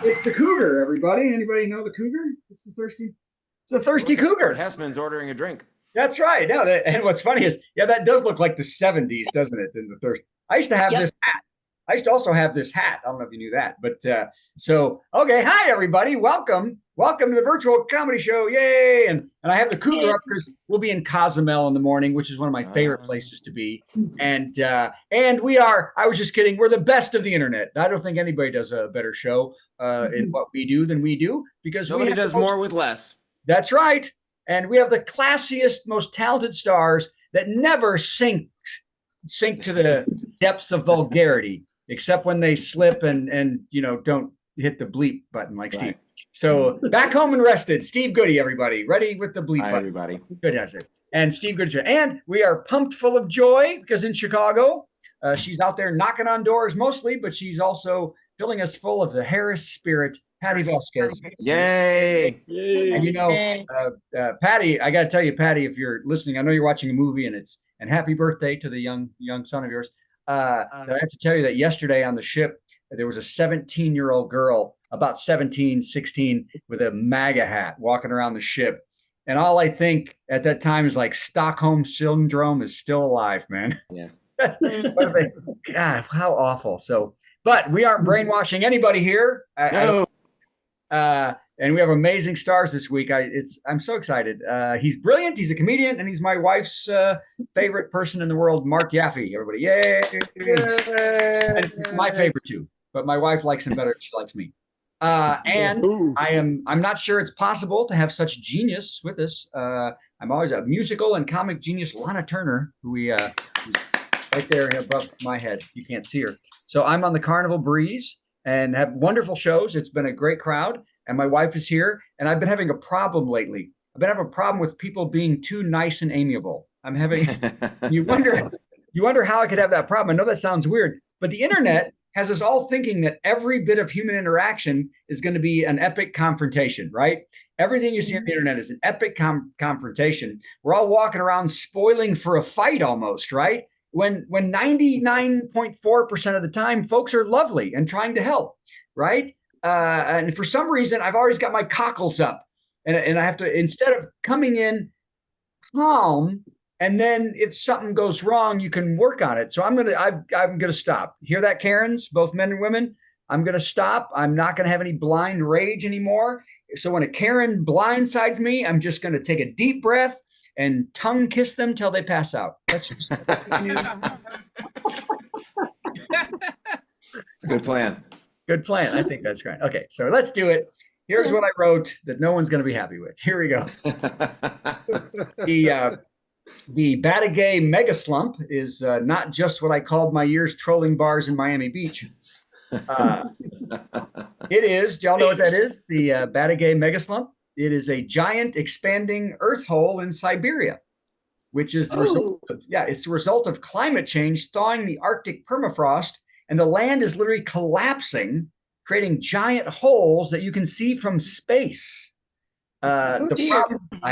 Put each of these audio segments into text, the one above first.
It's the cougar, everybody. Anybody know the cougar? It's the thirsty Looks like cougar. Kurt Hessman's ordering a drink. That's right. No, and what's funny is, yeah, that does look like the 70s, doesn't it? In the 30s. I used to have Yep. this hat. I used to also have this hat. I don't know if you knew that, but okay. Hi, everybody. Welcome to the virtual comedy show. Yay. And I have the cougar up because we'll be in Cozumel in the morning, which is one of my favorite places to be. And I was just kidding. We're the best of the internet. I don't think anybody does a better show in what we do than we do because Nobody does more with less. That's right. And we have the classiest, most talented stars that never sink to the depths of vulgarity, except when they slip and don't hit the bleep button like Steve. So back home and rested, Steve Goody, everybody. Ready with the bleep Hi, button. everybody. Good, that's it. And Steve Goody. And we are pumped full of joy because in Chicago, she's out there knocking on doors mostly, but she's also filling us full of the Harris spirit, Patty Vasquez. Yay. And Patty, I got to tell you, Patty, if you're listening, I know you're watching a movie and happy birthday to the young son of yours. I have to tell you that yesterday on the ship, there was a 17-year-old girl, about 17, 16, with a MAGA hat walking around the ship. And all I think at that time is like Stockholm Syndrome is still alive, man. Yeah. God, how awful. So, but we aren't brainwashing anybody here. No. And we have amazing stars this week. I'm so excited. He's brilliant. He's a comedian, and he's my wife's favorite person in the world, Mark Yaffe. Everybody, yay! And my favorite too, but my wife likes him better. She likes me. And I'm not sure it's possible to have such genius with us. I'm always a musical and comic genius, Lana Turner, who we right there above my head. You can't see her. So I'm on the Carnival Breeze and have wonderful shows. It's been a great crowd. And my wife is here. And I've been having a problem lately. I've been having a problem with people being too nice and amiable. You wonder how I could have that problem. I know that sounds weird, but the internet has us all thinking that every bit of human interaction is going to be an epic confrontation, right? Everything you see on the internet is an epic confrontation. We're all walking around spoiling for a fight almost, right? When 99.4% of the time, folks are lovely and trying to help, right? And for some reason, I've always got my cockles up, and I have to, instead of coming in calm, and then if something goes wrong, you can work on it. So I'm gonna stop. Hear that, Karens, both men and women? I'm gonna stop. I'm not gonna have any blind rage anymore. So when a Karen blindsides me, I'm just gonna take a deep breath and tongue kiss them till they pass out. That's Good plan. Good plan. I think that's great. Okay, so let's do it. Here's what I wrote that no one's going to be happy with. Here we go. The Batagay mega slump is not just what I called my year's trolling bars in Miami Beach. It is. Do y'all know what that is? The Batagay mega slump. It is a giant expanding earth hole in Siberia, which is the result of climate change thawing the Arctic permafrost. And the land is literally collapsing, creating giant holes that you can see from space. I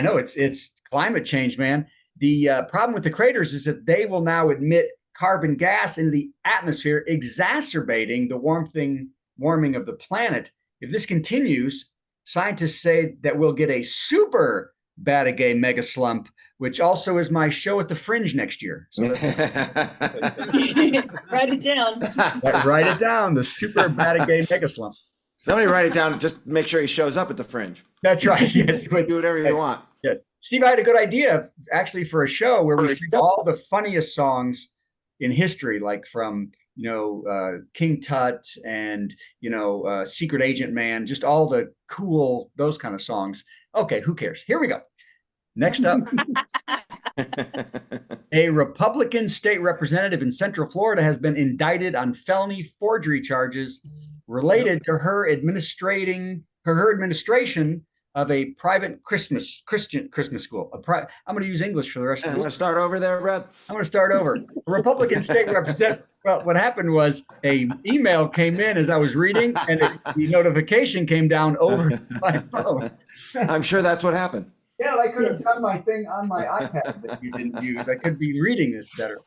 know it's climate change, man. The problem with the craters is that they will now emit carbon gas into the atmosphere, exacerbating the warming of the planet. If this continues, scientists say that we'll get a super Batagay mega slump, which also is my show at the Fringe next year. So Write it down. Write it down. The super Batagay mega slump. Somebody write it down. Just make sure he shows up at the Fringe. That's right. Yes. Do whatever you want. Yes. Steve, I had a good idea actually for a show where we sing all the funniest songs in history, like from King Tut and Secret Agent Man, just all the cool those kind of songs. Okay, who cares? Here we go. Next up, a Republican state representative in Central Florida has been indicted on felony forgery charges related to her administration of a private Christian Christmas school. I'm going to use English for the rest of this. I'm going to start over there, Brad. I'm going to start over. A Republican state representative. Well, what happened was a email came in as I was reading, and the notification came down over my phone. I'm sure that's what happened. Yeah, I could have done my thing on my iPad that you didn't use. I could be reading this better.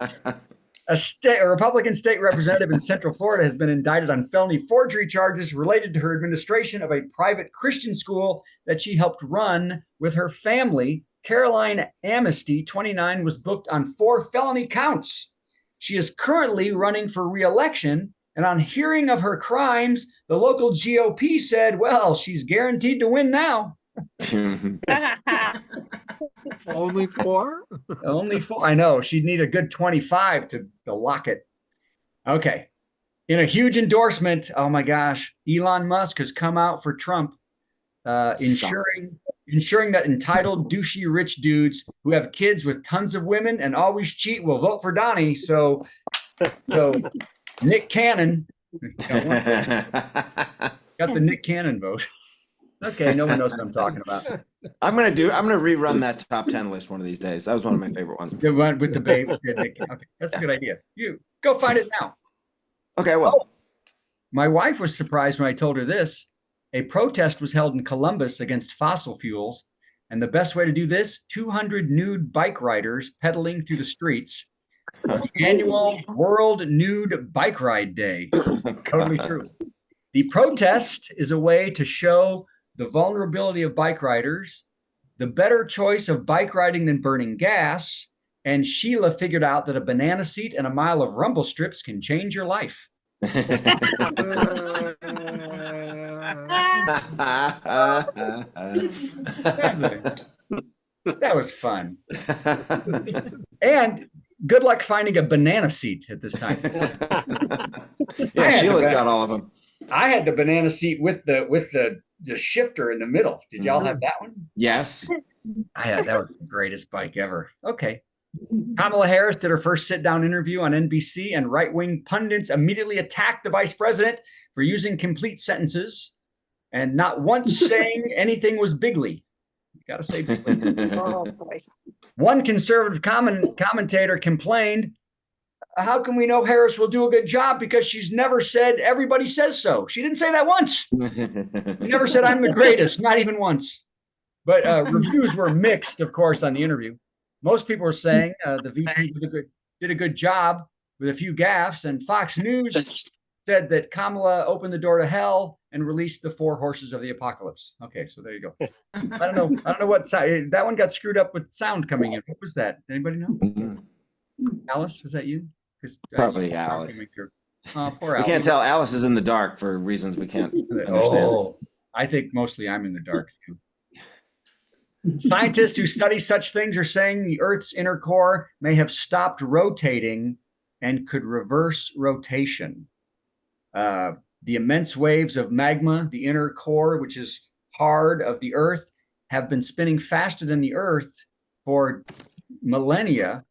A Republican state representative in Central Florida has been indicted on felony forgery charges related to her administration of a private Christian school that she helped run with her family. Caroline Amnesty, 29, was booked on 4 felony counts. She is currently running for re-election, and on hearing of her crimes, the local GOP said, well, she's guaranteed to win now. Only 4? Only 4. I know. She'd need a good 25 to lock it. Okay. In a huge endorsement, oh my gosh, Elon Musk has come out for Trump, ensuring that entitled, douchey, rich dudes who have kids with tons of women and always cheat will vote for Donnie. So Nick Cannon got the Nick Cannon vote. Okay, no one knows what I'm talking about. I'm gonna rerun that top 10 list one of these days. That was one of my favorite ones. The one with the babe. Okay, that's a good idea. You go find it now. Okay, well. My wife was surprised when I told her this. A protest was held in Columbus against fossil fuels, and the best way to do this, 200 nude bike riders pedaling through the streets. The annual World Nude Bike Ride Day. Totally true. The protest is a way to show the vulnerability of bike riders, the better choice of bike riding than burning gas, and Sheila figured out that a banana seat and a mile of rumble strips can change your life. That was fun. And good luck finding a banana seat at this time. Yeah, Sheila's got all of them. I had the banana seat with the shifter in the middle. Did y'all have that one? Yes. That was the greatest bike ever. Okay. Kamala Harris did her first sit-down interview on NBC, and right-wing pundits immediately attacked the vice president for using complete sentences and not once saying anything was bigly. You got to say bigly. Oh, boy. One conservative commentator complained, how can we know Harris will do a good job? Because she's never said everybody says so. She didn't say that once. She never said I'm the greatest, not even once. But reviews were mixed, of course, on the interview. Most people were saying the VP did a good job with a few gaffes, and Fox News said that Kamala opened the door to hell and released the 4 horses of the apocalypse. Okay, so there you go. I don't know what that one got screwed up with sound coming in. What was that? Anybody know? Alice, was that you? Probably Alice. Poor Alice. We can't tell. Alice is in the dark for reasons we can't understand. Oh, I think mostly I'm in the dark too. Scientists who study such things are saying the Earth's inner core may have stopped rotating and could reverse rotation. The immense waves of magma, the inner core, which is hard of the Earth, have been spinning faster than the Earth for millennia.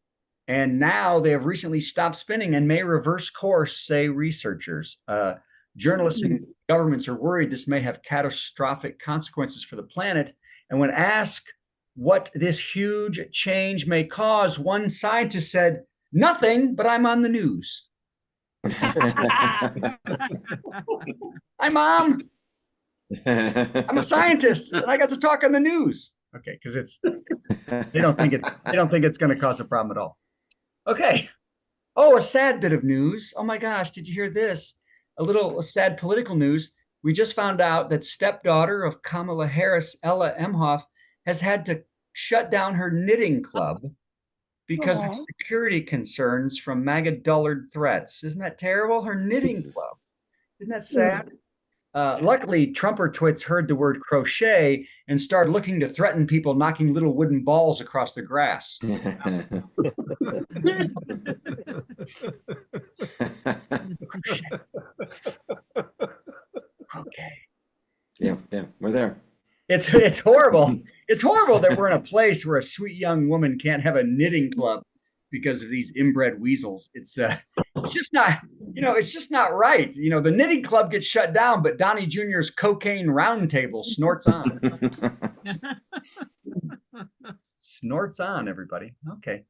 And now they have recently stopped spinning and may reverse course, say researchers. Journalists and governments are worried this may have catastrophic consequences for the planet. And when asked what this huge change may cause, one scientist said, nothing, but I'm on the news. Hi, Mom. I'm a scientist and I got to talk on the news. Okay, because they don't think it's going to cause a problem at all. Okay. Oh, a sad bit of news. Oh my gosh, did you hear this? A sad political news. We just found out that stepdaughter of Kamala Harris, Ella Emhoff, has had to shut down her knitting club because of security concerns from MAGA dullard threats. Isn't that terrible? Her knitting club. Isn't that sad? Luckily, Trumper twits heard the word crochet and started looking to threaten people knocking little wooden balls across the grass. Okay. Yeah, we're there. It's horrible. It's horrible that we're in a place where a sweet young woman can't have a knitting club because of these inbred weasels. It's just not, it's just not right. The knitting club gets shut down, but Donnie Jr.'s cocaine roundtable snorts on. Snorts on, everybody. Okay.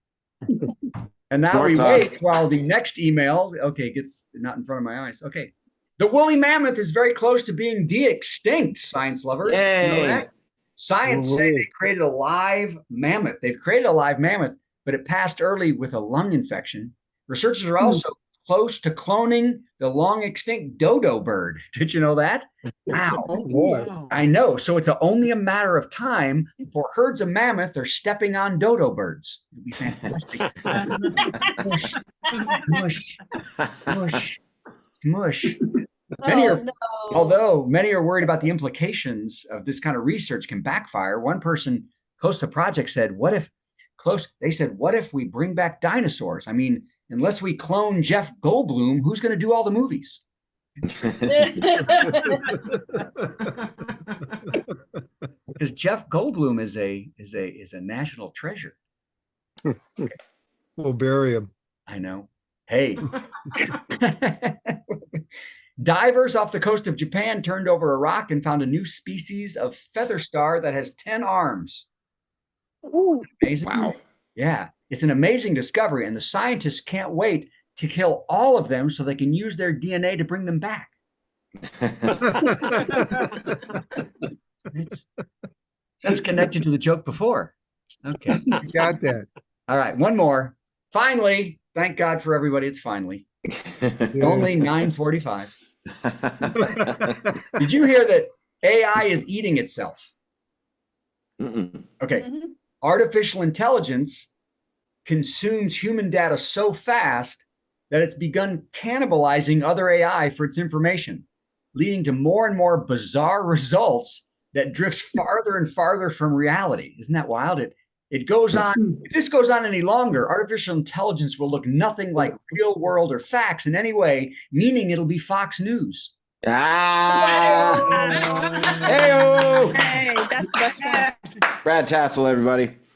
And now we wait while the next email, gets not in front of my eyes. Okay. The woolly mammoth is very close to being de-extinct, science lovers. Yay. You know that? Science say they created a live mammoth. They've created a live mammoth, but it passed early with a lung infection. Researchers are also close to cloning the long extinct dodo bird. Did you know that? Wow. Oh, boy. I know. So it's only a matter of time before herds of mammoth are stepping on dodo birds. It'd be fantastic. Mush, mush, mush, mush. Although many are worried about the implications of this kind of research can backfire, one person close to the project said, what if we bring back dinosaurs? I mean, unless we clone Jeff Goldblum, who's going to do all the movies? Because Jeff Goldblum is a national treasure. We'll bury him. I know. Hey. Divers off the coast of Japan turned over a rock and found a new species of feather star that has 10 arms. Ooh. Amazing. Wow. Yeah, it's an amazing discovery, and the scientists can't wait to kill all of them so they can use their DNA to bring them back. That's connected to the joke before. Okay. Got that. All right, one more. Finally, thank God for everybody, it's finally. Only 9:45. Did you hear that AI is eating itself? Mm-mm. Okay. Artificial intelligence consumes human data so fast that it's begun cannibalizing other AI for its information, leading to more and more bizarre results that drift farther and farther from reality. Isn't that wild? It goes on. If this goes on any longer, artificial intelligence will look nothing like real world or facts in any way, meaning it'll be Fox News. Ah! Hey-o! Hey, that's Western. Brad Tassell, everybody.